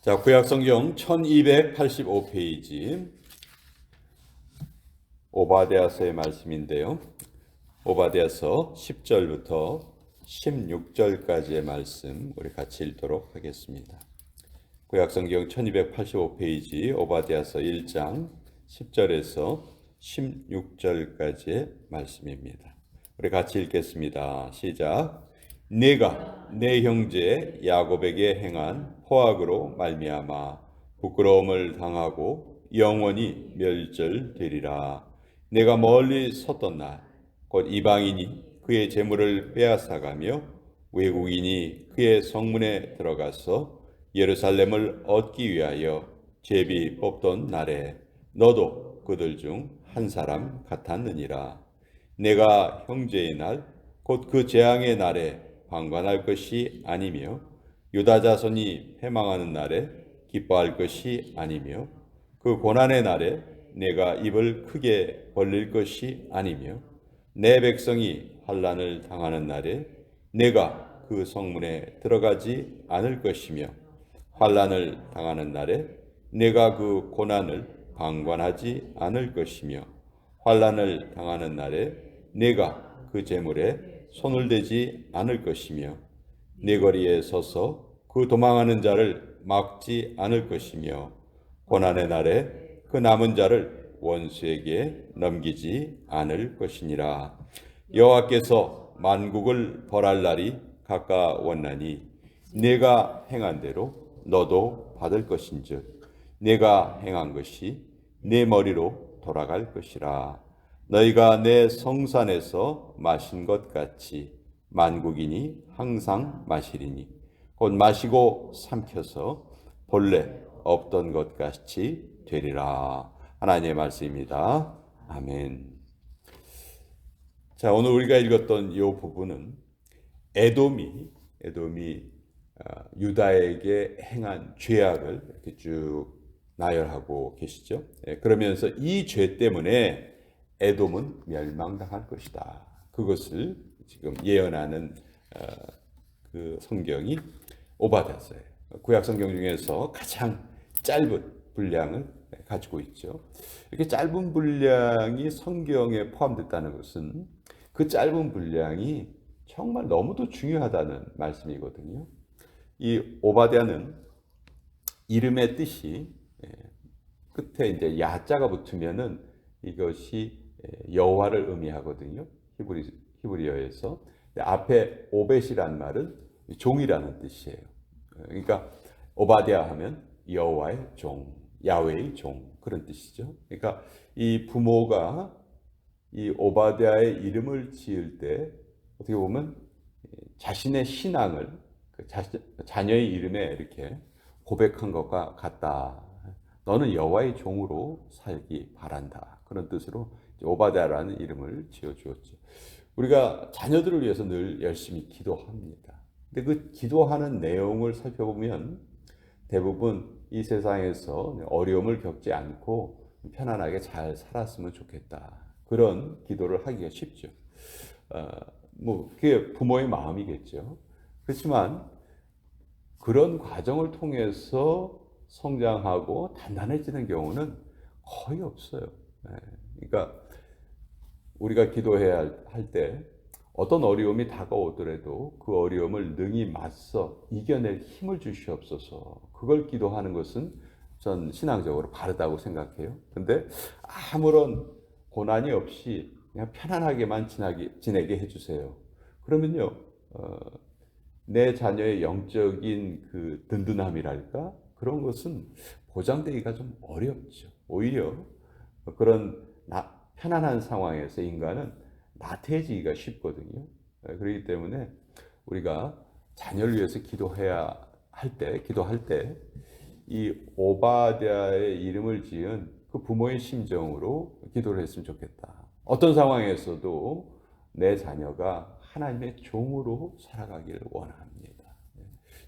자, 구약성경 1285페이지 오바댜서의 말씀인데요. 오바댜서 10절부터 16절까지의 말씀 우리 같이 읽도록 하겠습니다. 구약성경 1285페이지 오바댜서 1장 10절에서 16절까지의 말씀입니다. 우리 같이 읽겠습니다. 시작. 네가 내 형제 야곱에게 행한 포악으로 말미암아 부끄러움을 당하고 영원히 멸절되리라. 내가 멀리 섰던 날 곧 이방인이 그의 재물을 빼앗아가며 외국인이 그의 성문에 들어가서 예루살렘을 얻기 위하여 제비 뽑던 날에 너도 그들 중 한 사람 같았느니라. 내가 형제의 날 곧 그 재앙의 날에 방관할 것이 아니며 유다 자손이 패망하는 날에 기뻐할 것이 아니며 그 고난의 날에 내가 입을 크게 벌릴 것이 아니며 내 백성이 환난을 당하는 날에 내가 그 성문에 들어가지 않을 것이며 환난을 당하는 날에 내가 그 고난을 방관하지 않을 것이며 환난을 당하는 날에 내가 그 재물에 손을 대지 않을 것이며 네 거리에 서서 그 도망하는 자를 막지 않을 것이며 고난의 날에 그 남은 자를 원수에게 넘기지 않을 것이니라. 여호와께서 만국을 벌할 날이 가까웠나니 내가 행한 대로 너도 받을 것인즉 내가 행한 것이 내 머리로 돌아갈 것이라. 너희가 내 성산에서 마신 것 같이 만국인이 항상 마시리니 곧 마시고 삼켜서 본래 없던 것 같이 되리라. 하나님의 말씀입니다. 아멘. 자, 오늘 우리가 읽었던 이 부분은 에돔이 유다에게 행한 죄악을 이렇게 쭉 나열하고 계시죠. 그러면서 이 죄 때문에 에돔은 멸망당할 것이다. 그것을 지금 예언하는 그 성경이 오바댜서예요. 구약 성경 중에서 가장 짧은 분량을 가지고 있죠. 이렇게 짧은 분량이 성경에 포함됐다는 것은 그 짧은 분량이 정말 너무도 중요하다는 말씀이거든요. 이 오바댜는 이름의 뜻이 끝에 이제 야자가 붙으면은 이것이 여호와를 의미하거든요. 히브리어에서. 앞에 오벳이란 말은 종이라는 뜻이에요. 그러니까 오바댜 하면 여호와의 종, 야훼의 종 그런 뜻이죠. 그러니까 이 부모가 이 오바댜의 이름을 지을 때 어떻게 보면 자신의 신앙을 자녀의 이름에 이렇게 고백한 것과 같다. 너는 여호와의 종으로 살기 바란다. 그런 뜻으로 오바댜라는 이름을 지어주었죠. 우리가 자녀들을 위해서 늘 열심히 기도합니다. 근데 그 기도하는 내용을 살펴보면 대부분 이 세상에서 어려움을 겪지 않고 편안하게 잘 살았으면 좋겠다. 그런 기도를 하기가 쉽죠. 그게 부모의 마음이겠죠. 그렇지만 그런 과정을 통해서 성장하고 단단해지는 경우는 거의 없어요. 그러니까 우리가 기도해야 할 때 어떤 어려움이 다가오더라도 그 어려움을 능히 맞서 이겨낼 힘을 주시옵소서. 그걸 기도하는 것은 전 신앙적으로 바르다고 생각해요. 근데 아무런 고난이 없이 그냥 편안하게만 지내게 해주세요. 그러면요, 내 자녀의 영적인 그 든든함이랄까? 그런 것은 보장되기가 좀 어렵죠. 오히려 그런 편안한 상황에서 인간은 나태해지기가 쉽거든요. 그렇기 때문에 우리가 자녀를 위해서 기도할 때 이 오바댜의 이름을 지은 그 부모의 심정으로 기도를 했으면 좋겠다. 어떤 상황에서도 내 자녀가 하나님의 종으로 살아가기를 원합니다.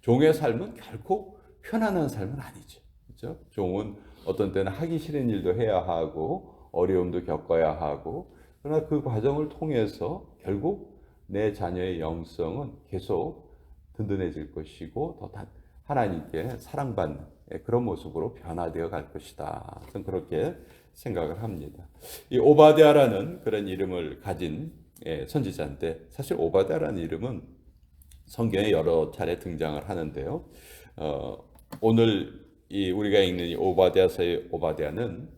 종의 삶은 결코 편안한 삶은 아니죠. 그렇죠? 종은 어떤 때는 하기 싫은 일도 해야 하고 어려움도 겪어야 하고, 그러나 그 과정을 통해서 결국 내 자녀의 영성은 계속 든든해질 것이고 더 하나님께 사랑받는 그런 모습으로 변화되어 갈 것이다. 저는 그렇게 생각을 합니다. 이 오바댜라는 그런 이름을 가진 선지자인데, 사실 오바댜라는 이름은 성경에 여러 차례 등장을 하는데요. 오늘 우리가 읽는 이 오바댜서의 오바댜는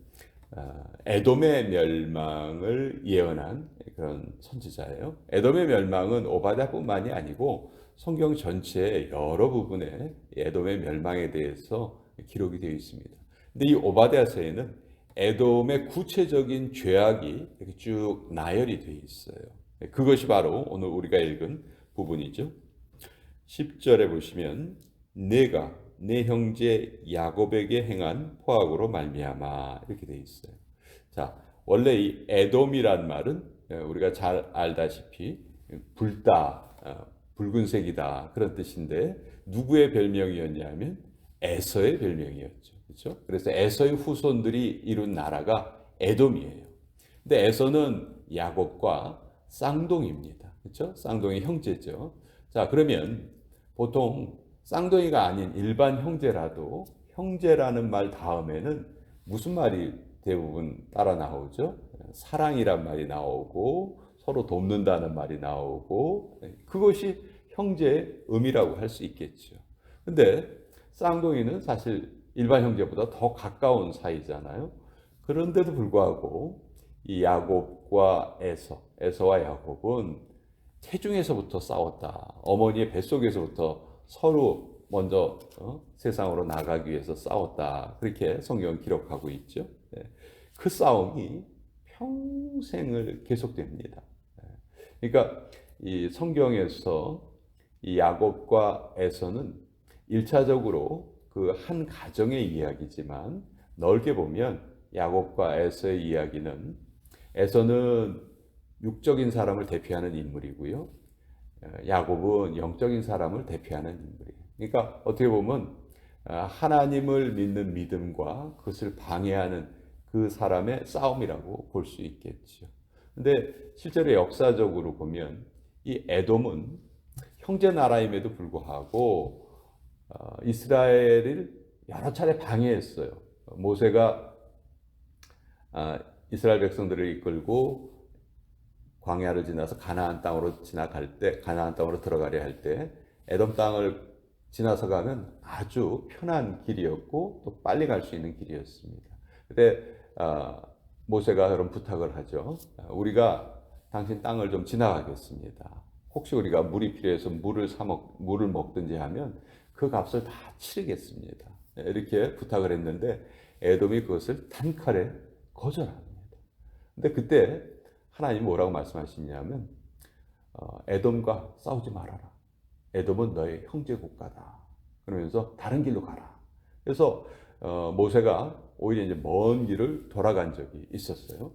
에돔의 멸망을 예언한 그런 선지자예요. 에돔의 멸망은 오바댜뿐만이 아니고 성경 전체의 여러 부분에 에돔의 멸망에 대해서 기록이 되어 있습니다. 근데 이 오바댜서에는 에돔의 구체적인 죄악이 이렇게 쭉 나열이 되어 있어요. 그것이 바로 오늘 우리가 읽은 부분이죠. 10절에 보시면 내가 내 형제 야곱에게 행한 포악으로 말미암아 이렇게 되어 있어요. 자, 원래 이 에돔이란 말은 우리가 잘 알다시피 붉다, 붉은색이다 그런 뜻인데, 누구의 별명이었냐면 에서의 별명이었죠. 그렇죠? 그래서 에서의 후손들이 이룬 나라가 에돔이에요. 근데 에서는 야곱과 쌍둥이입니다. 그렇죠? 쌍둥이 형제죠. 자, 그러면 보통 쌍둥이가 아닌 일반 형제라도 형제라는 말 다음에는 무슨 말이 대부분 따라 나오죠? 사랑이란 말이 나오고 서로 돕는다는 말이 나오고, 그것이 형제의 의미라고 할 수 있겠죠. 근데 쌍둥이는 사실 일반 형제보다 더 가까운 사이잖아요. 그런데도 불구하고 이 야곱과 에서와 야곱은 태중에서부터 싸웠다. 어머니의 뱃속에서부터 서로 먼저 세상으로 나가기 위해서 싸웠다. 그렇게 성경은 기록하고 있죠. 그 싸움이 평생을 계속됩니다. 그러니까 이 성경에서 이 야곱과 에서는 1차적으로 그 한 가정의 이야기지만, 넓게 보면 야곱과 에서의 이야기는, 에서는 육적인 사람을 대표하는 인물이고요, 야곱은 영적인 사람을 대표하는 인물이에요. 그러니까 어떻게 보면 하나님을 믿는 믿음과 그것을 방해하는 그 사람의 싸움이라고 볼 수 있겠죠. 근데 실제로 역사적으로 보면 이 에돔은 형제 나라임에도 불구하고 이스라엘을 여러 차례 방해했어요. 모세가 이스라엘 백성들을 이끌고 광야를 지나서 가나안 땅으로 들어가려 할 때 에돔 땅을 지나서 가면 아주 편한 길이었고 또 빨리 갈 수 있는 길이었습니다. 그때 모세가 그런 부탁을 하죠. 우리가 당신 땅을 좀 지나가겠습니다. 혹시 우리가 물이 필요해서 물을 먹든지 하면 그 값을 다 치르겠습니다. 이렇게 부탁을 했는데 에돔이 그것을 단칼에 거절합니다. 근데 그때 하나님이 뭐라고 말씀하시냐면 에돔과 싸우지 말아라. 에돔은 너의 형제 국가다. 그러면서 다른 길로 가라. 그래서 모세가 오히려 이제 먼 길을 돌아간 적이 있었어요.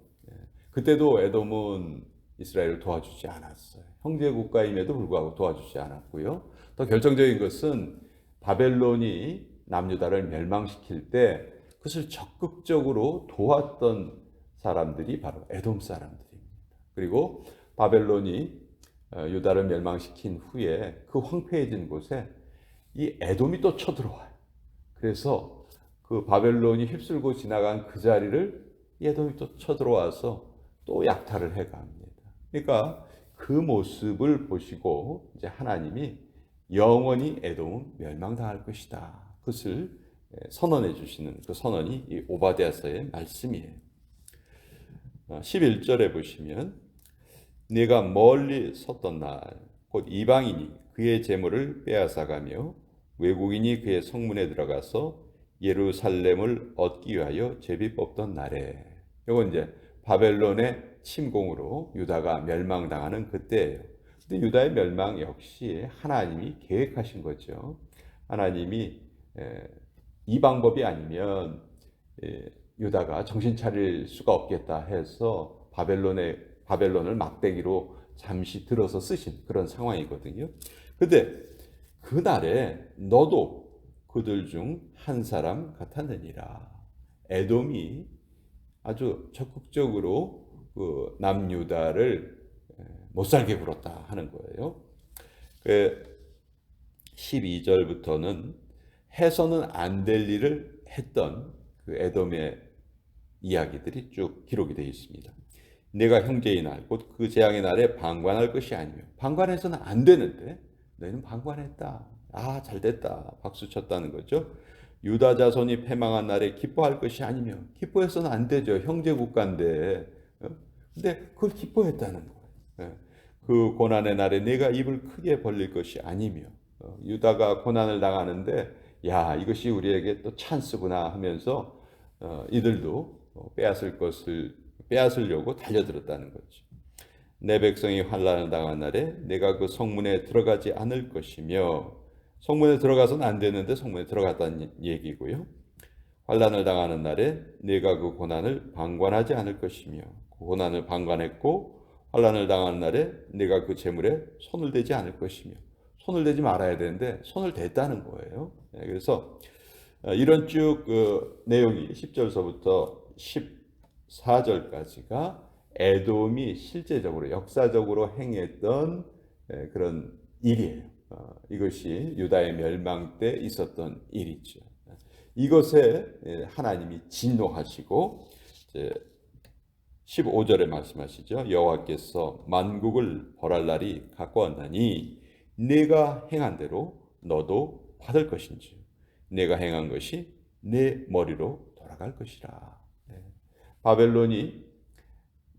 그때도 에돔은 이스라엘을 도와주지 않았어요. 형제 국가임에도 불구하고 도와주지 않았고요. 더 결정적인 것은 바벨론이 남유다를 멸망시킬 때 그것을 적극적으로 도왔던 사람들이 바로 에돔 사람들입니다. 그리고 바벨론이 유다를 멸망시킨 후에 그 황폐해진 곳에 이 에돔이 또 쳐들어와요. 그래서 그 바벨론이 휩쓸고 지나간 그 자리를 에돔이 또 쳐들어와서 또 약탈을 해갑니다. 그러니까 그 모습을 보시고 이제 하나님이 영원히 에돔은 멸망당할 것이다. 그것을 선언해 주시는 그 선언이 이 오바댜서의 말씀이에요. 11절에 보시면 네가 멀리 섰던 날 곧 이방인이 그의 재물을 빼앗아가며 외국인이 그의 성문에 들어가서 예루살렘을 얻기 위하여 제비 뽑던 날에, 이건 이제 바벨론의 침공으로 유다가 멸망당하는 그때예요. 근데 유다의 멸망 역시 하나님이 계획하신 거죠. 하나님이 이 방법이 아니면 유다가 정신 차릴 수가 없겠다 해서 바벨론을 막대기로 잠시 들어서 쓰신 그런 상황이거든요. 근데 그날에 너도 그들 중 한 사람 같았느니라. 에돔이 아주 적극적으로 그 남유다를 못 살게 굴었다 하는 거예요. 12절부터는 해서는 안 될 일을 했던 그 에돔의 이야기들이 쭉 기록이 되어 있습니다. 내가 형제의 날, 곧 그 재앙의 날에 방관할 것이 아니며, 방관해서는 안 되는데 너희는 방관했다. 아, 잘됐다. 박수 쳤다는 거죠. 유다 자손이 패망한 날에 기뻐할 것이 아니며, 기뻐해서는 안 되죠. 형제 국가인데. 근데 그걸 기뻐했다는 거예요. 예. 그 고난의 날에 내가 입을 크게 벌릴 것이 아니며, 유다가 고난을 당하는데 야, 이것이 우리에게 또 찬스구나 하면서 이들도 빼앗으려고 달려들었다는 거죠. 내 백성이 환난을 당한 날에 내가 그 성문에 들어가지 않을 것이며, 성문에 들어가서는 안 되는데 성문에 들어갔다는 얘기고요. 환난을 당하는 날에 내가 그 고난을 방관하지 않을 것이며, 그 고난을 방관했고 환난을 당하는 날에 내가 그 재물에 손을 대지 않을 것이며, 손을 대지 말아야 되는데 손을 댔다는 거예요. 그래서 이런 쭉 내용이 10절서부터 14절까지가 에돔이 실제적으로 역사적으로 행했던 그런 일이에요. 이것이 유다의 멸망 때 있었던 일이죠. 이것에 하나님이 진노하시고 15절에 말씀하시죠. 여호와께서 만국을 벌할 날이 가까웠나니 내가 행한 대로 너도 받을 것인지 내가 행한 것이 내 머리로 돌아갈 것이라. 바벨론이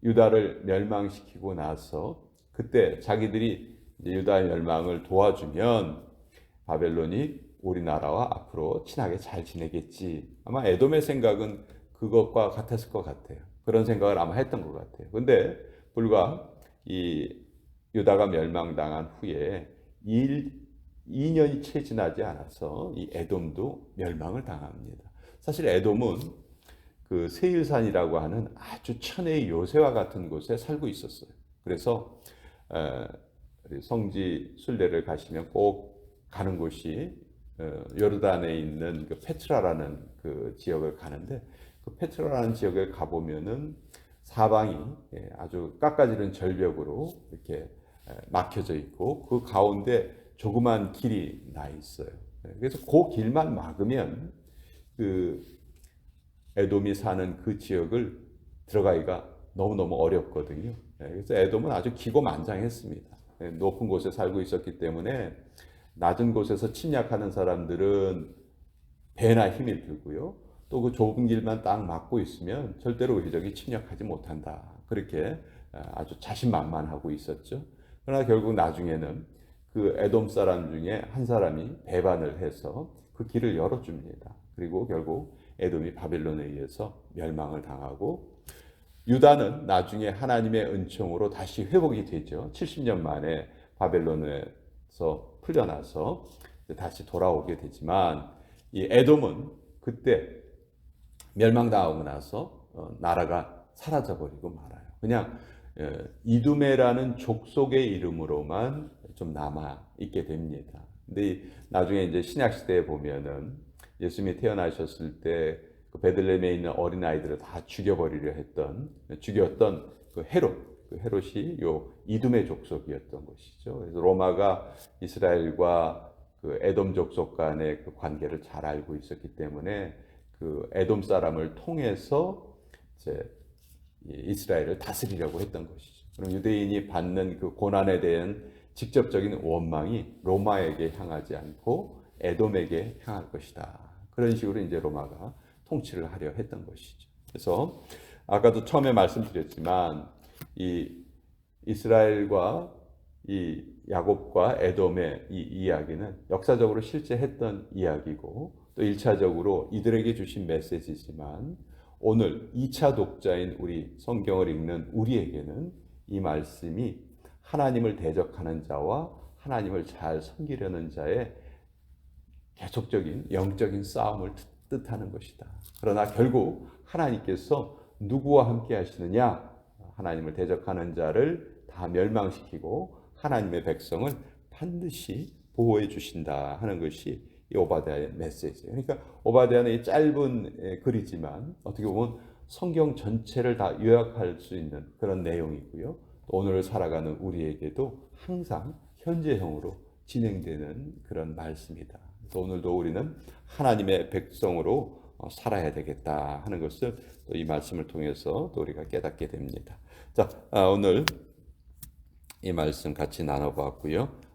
유다를 멸망시키고 나서 그때 자기들이 유다의 멸망을 도와주면 바벨론이 우리나라와 앞으로 친하게 잘 지내겠지. 아마 에돔의 생각은 그것과 같았을 것 같아요. 그런 생각을 아마 했던 것 같아요. 근데 불과 이 유다가 멸망당한 후에 2년이 채 지나지 않아서 이 에돔도 멸망을 당합니다. 사실 에돔은 그 세일산이라고 하는 아주 천혜의 요새와 같은 곳에 살고 있었어요. 그래서 성지 순례를 가시면 꼭 가는 곳이 요르단에 있는 그 페트라라는 그 지역을 가는데, 그 페트라라는 지역에 가보면은 사방이 아주 깎아지른 절벽으로 이렇게 막혀져 있고 그 가운데 조그만 길이 나 있어요. 그래서 그 길만 막으면 그 에돔이 사는 그 지역을 들어가기가 너무너무 어렵거든요. 그래서 에돔은 아주 기고만장했습니다. 높은 곳에 살고 있었기 때문에 낮은 곳에서 침략하는 사람들은 배나 힘이 들고요. 또 그 좁은 길만 딱 막고 있으면 절대로 우리 적이 침략하지 못한다. 그렇게 아주 자신만만하고 있었죠. 그러나 결국 나중에는 그 에돔 사람 중에 한 사람이 배반을 해서 그 길을 열어줍니다. 그리고 결국 에돔이 바벨론에 의해서 멸망을 당하고, 유다는 나중에 하나님의 은총으로 다시 회복이 되죠. 70년 만에 바벨론에서 풀려나서 다시 돌아오게 되지만, 이 에돔은 그때 멸망당하고 나서 나라가 사라져버리고 말아요. 그냥 이두메라는 족속의 이름으로만 좀 남아 있게 됩니다. 근데 나중에 이제 신약 시대에 보면은 예수님이 태어나셨을 때 그 베들레헴에 있는 어린 아이들을 다 죽였던 그 헤롯이 요 이두메 족속이었던 것이죠. 그래서 로마가 이스라엘과 그 에돔 족속 간의 그 관계를 잘 알고 있었기 때문에 그 에돔 사람을 통해서 이제 이스라엘을 다스리려고 했던 것이죠. 그럼 유대인이 받는 그 고난에 대한 직접적인 원망이 로마에게 향하지 않고 에돔에게 향할 것이다. 그런 식으로 이제 로마가 통치를 하려 했던 것이죠. 그래서 아까도 처음에 말씀드렸지만 이 이스라엘과 이 야곱과 에돔의 이 이야기는 역사적으로 실제 했던 이야기고 또 1차적으로 이들에게 주신 메시지지만, 오늘 2차 독자인 우리 성경을 읽는 우리에게는 이 말씀이 하나님을 대적하는 자와 하나님을 잘 섬기려는 자의 계속적인 영적인 싸움을 뜻하는 것이다. 그러나 결국 하나님께서 누구와 함께 하시느냐? 하나님을 대적하는 자를 다 멸망시키고 하나님의 백성을 반드시 보호해 주신다 하는 것이 이 오바댜의 메시지예요. 그러니까 오바댜는 이 짧은 글이지만 어떻게 보면 성경 전체를 다 요약할 수 있는 그런 내용이고요. 또 오늘을 살아가는 우리에게도 항상 현재형으로 진행되는 그런 말씀이다. 또 오늘도 우리는 하나님의 백성으로 살아야 되겠다 하는 것을 또 이 말씀을 통해서 또 우리가 깨닫게 됩니다. 자, 오늘 이 말씀 같이 나눠봤고요.